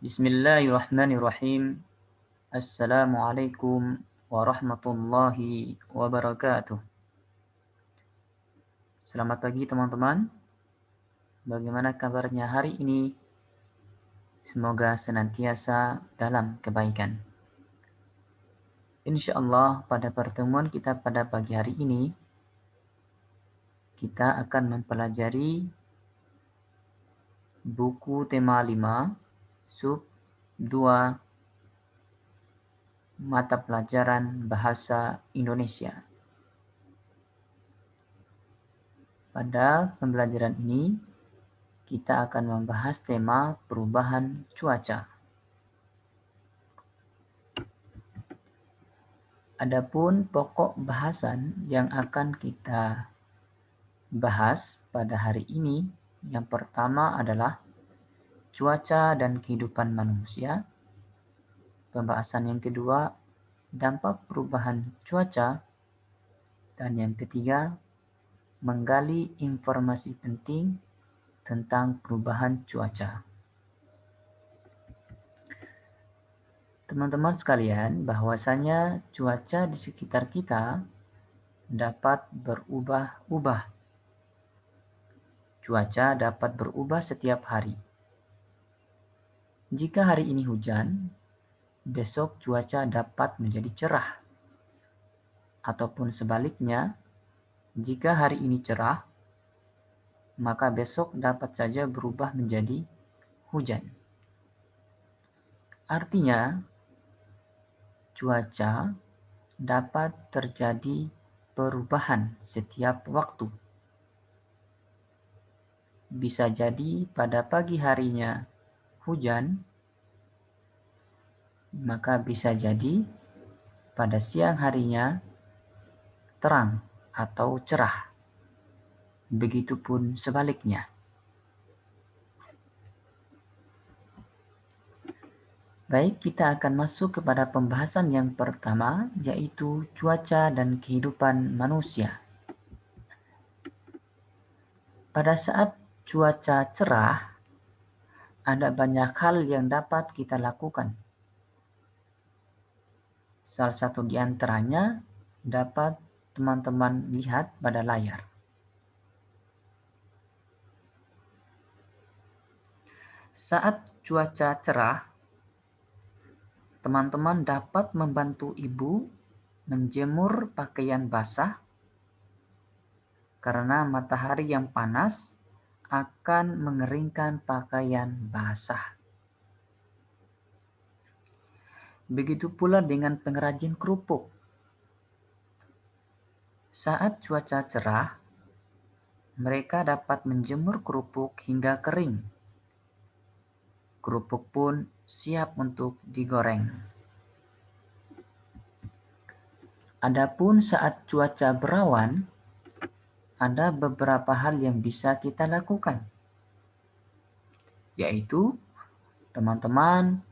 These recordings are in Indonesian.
Bismillahirrahmanirrahim. Assalamualaikum warahmatullahi wabarakatuh. Selamat pagi teman-teman. Bagaimana kabarnya hari ini? Semoga senantiasa dalam kebaikan. Insya Allah pada pertemuan kita pada pagi hari ini, kita akan mempelajari buku tema 5, sub 2, mata pelajaran Bahasa Indonesia. Pada pembelajaran ini, kita akan membahas tema perubahan cuaca. Adapun pokok bahasan yang akan kita bahas pada hari ini, yang pertama adalah cuaca dan kehidupan manusia. Pembahasan yang kedua, dampak perubahan cuaca. Dan yang ketiga, menggali informasi penting tentang perubahan cuaca. Teman-teman sekalian, bahwasanya cuaca di sekitar kita dapat berubah-ubah. Cuaca dapat berubah setiap hari. Jika hari ini hujan, besok cuaca dapat menjadi cerah. Ataupun sebaliknya, jika hari ini cerah, maka besok dapat saja berubah menjadi hujan. Artinya, cuaca dapat terjadi perubahan setiap waktu. Bisa jadi pada pagi harinya hujan, maka bisa jadi pada siang harinya terang atau cerah. Begitupun sebaliknya. Baik, kita akan masuk kepada pembahasan yang pertama, yaitu cuaca dan kehidupan manusia. Pada saat cuaca cerah, ada banyak hal yang dapat kita lakukan. Salah satu di antaranya dapat teman-teman lihat pada layar. Saat cuaca cerah, teman-teman dapat membantu ibu menjemur pakaian basah karena matahari yang panas akan mengeringkan pakaian basah. Begitu pula dengan pengrajin kerupuk. Saat cuaca cerah, mereka dapat menjemur kerupuk hingga kering. Kerupuk pun siap untuk digoreng. Adapun saat cuaca berawan, ada beberapa hal yang bisa kita lakukan, yaitu teman-teman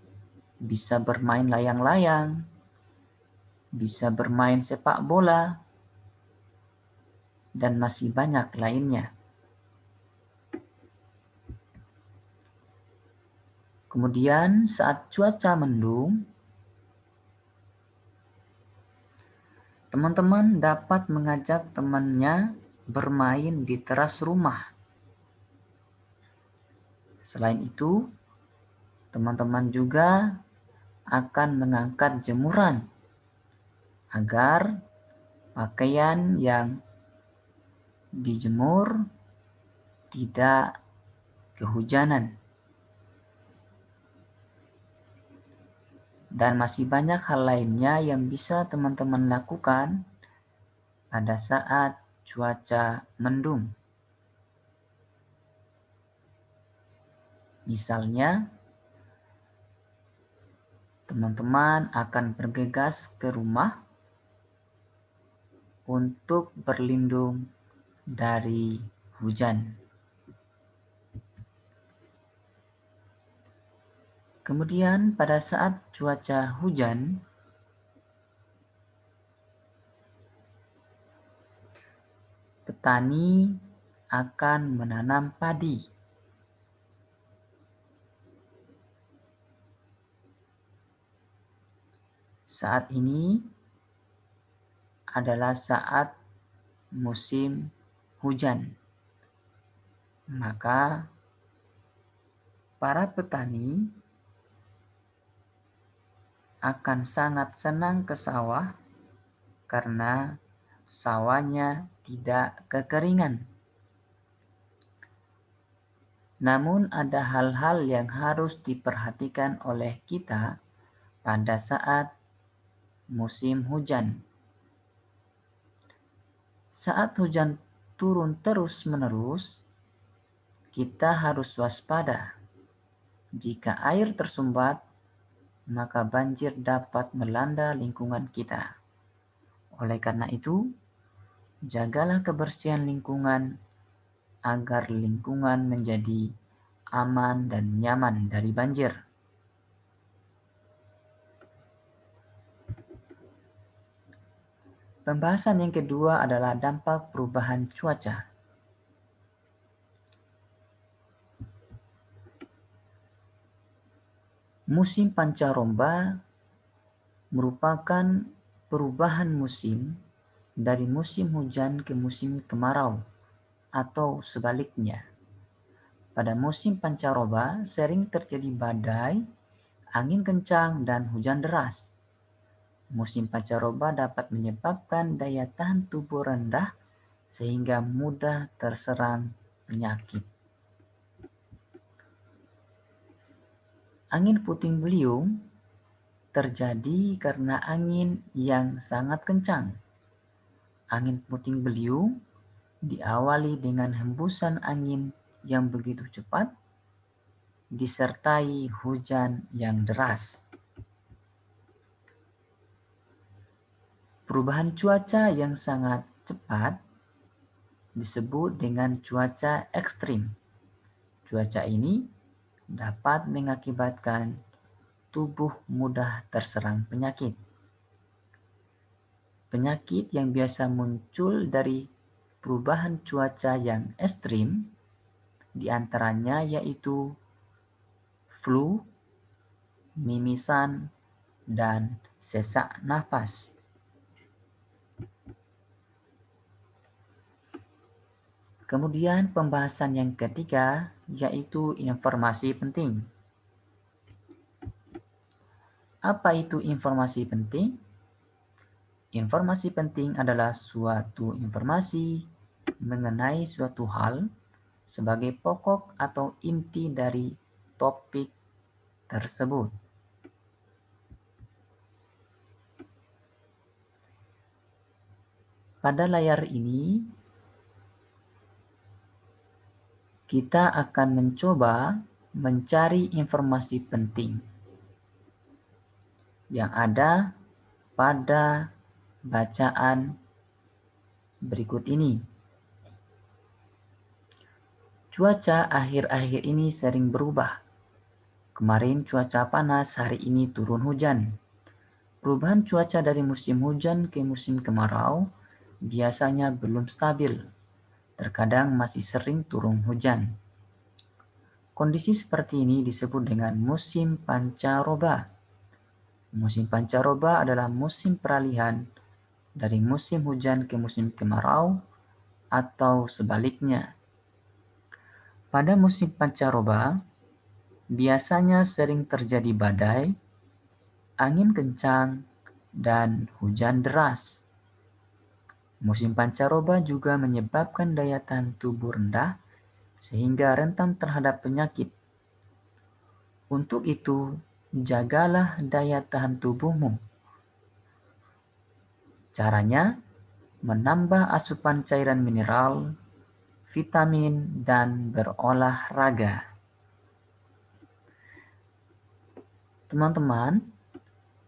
bisa bermain layang-layang, bisa bermain sepak bola, dan masih banyak lainnya. Kemudian saat cuaca mendung, teman-teman dapat mengajak temannya bermain di teras rumah. Selain itu, teman-teman juga akan mengangkat jemuran agar pakaian yang dijemur tidak kehujanan. Dan masih banyak hal lainnya yang bisa teman-teman lakukan pada saat cuaca mendung. Misalnya, teman-teman akan bergegas ke rumah untuk berlindung dari hujan. Kemudian pada saat cuaca hujan, petani akan menanam padi. Saat ini adalah saat musim hujan. Maka para petani akan sangat senang ke sawah karena sawahnya tidak kekeringan. Namun ada hal-hal yang harus diperhatikan oleh kita pada saat musim hujan. Saat hujan turun terus-menerus, kita harus waspada. Jika air tersumbat, maka banjir dapat melanda lingkungan kita. Oleh karena itu, jagalah kebersihan lingkungan agar lingkungan menjadi aman dan nyaman dari banjir. Pembahasan yang kedua adalah dampak perubahan cuaca. Musim pancaroba merupakan perubahan musim dari musim hujan ke musim kemarau atau sebaliknya. Pada musim pancaroba sering terjadi badai, angin kencang, dan hujan deras. Musim pancaroba dapat menyebabkan daya tahan tubuh rendah sehingga mudah terserang penyakit. Angin puting beliung terjadi karena angin yang sangat kencang. Angin puting beliung diawali dengan hembusan angin yang begitu cepat, disertai hujan yang deras. Perubahan cuaca yang sangat cepat disebut dengan cuaca ekstrim. Cuaca ini dapat mengakibatkan tubuh mudah terserang penyakit. Penyakit yang biasa muncul dari perubahan cuaca yang ekstrim diantaranya yaitu flu, mimisan, dan sesak nafas. Kemudian pembahasan yang ketiga yaitu informasi penting. Apa itu informasi penting? Informasi penting adalah suatu informasi mengenai suatu hal sebagai pokok atau inti dari topik tersebut. Pada layar ini, kita akan mencoba mencari informasi penting yang ada pada bacaan berikut ini. Cuaca akhir-akhir ini sering berubah. Kemarin cuaca panas, hari ini turun hujan. Perubahan cuaca dari musim hujan ke musim kemarau biasanya belum stabil. Terkadang masih sering turun hujan. Kondisi seperti ini disebut dengan musim pancaroba. Musim pancaroba adalah musim peralihan dari musim hujan ke musim kemarau atau sebaliknya. Pada musim pancaroba, biasanya sering terjadi badai, angin kencang, dan hujan deras. Musim pancaroba juga menyebabkan daya tahan tubuh rendah sehingga rentan terhadap penyakit. Untuk itu, jagalah daya tahan tubuhmu. Caranya, menambah asupan cairan mineral, vitamin, dan berolahraga. Teman-teman,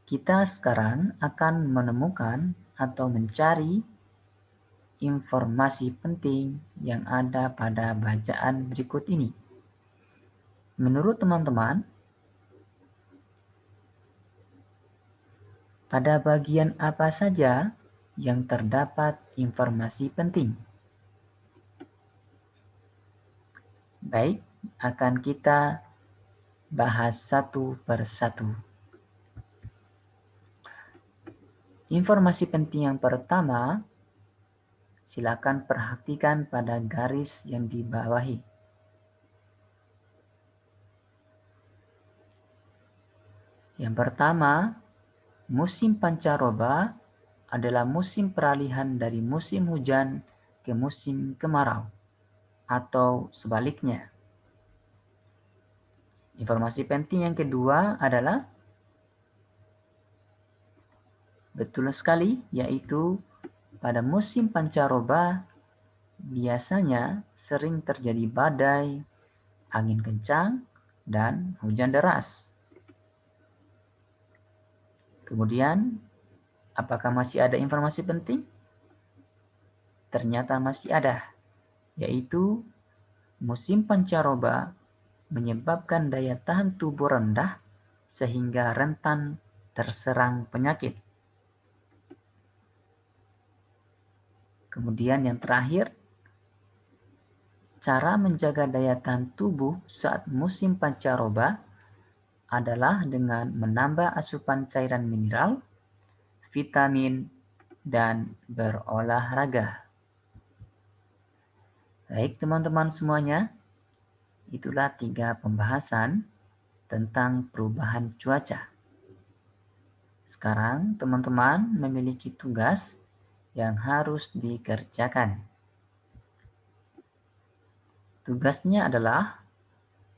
kita sekarang akan menemukan atau mencari informasi penting yang ada pada bacaan berikut ini. Menurut teman-teman, pada bagian apa saja yang terdapat informasi penting? Baik, akan kita bahas satu per satu. Informasi penting yang pertama, silakan perhatikan pada garis yang dibawahi. Yang pertama, musim pancaroba adalah musim peralihan dari musim hujan ke musim kemarau, atau sebaliknya. Informasi penting yang kedua adalah betul sekali, yaitu pada musim pancaroba biasanya sering terjadi badai, angin kencang, dan hujan deras. Kemudian, apakah masih ada informasi penting? Ternyata masih ada, yaitu musim pancaroba menyebabkan daya tahan tubuh rendah sehingga rentan terserang penyakit. Kemudian yang terakhir, cara menjaga daya tahan tubuh saat musim pancaroba adalah dengan menambah asupan cairan mineral, vitamin, dan berolahraga. Baik teman-teman semuanya, itulah 3 pembahasan tentang perubahan cuaca. Sekarang teman-teman memiliki tugas yang harus dikerjakan. Tugasnya adalah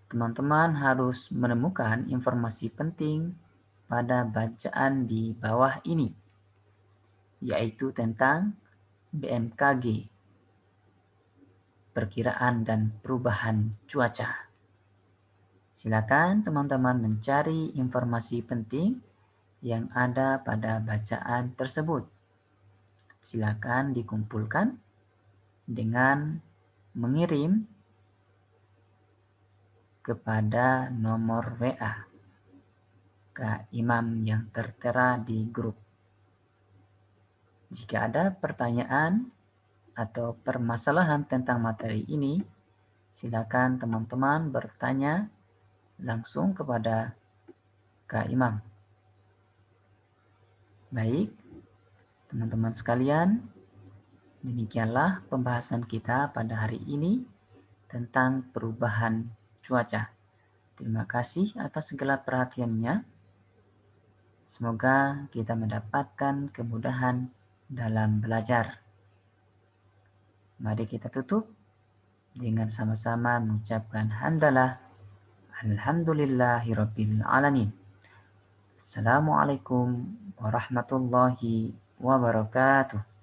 teman-teman harus menemukan informasi penting pada bacaan di bawah ini, yaitu tentang BMKG, perkiraan dan perubahan cuaca. Silakan teman-teman mencari informasi penting yang ada pada bacaan tersebut. Silakan dikumpulkan dengan mengirim kepada nomor WA Kak Imam yang tertera di grup. Jika ada pertanyaan atau permasalahan tentang materi ini, silakan teman-teman bertanya langsung kepada Kak Imam. Baik, teman-teman sekalian, demikianlah pembahasan kita pada hari ini tentang perubahan cuaca. Terima kasih atas segala perhatiannya. Semoga kita mendapatkan kemudahan dalam belajar. Mari kita tutup dengan sama-sama mengucapkan hamdalah alhamdulillahirabbil alamin. Assalamualaikum warahmatullahi wabarakatuh.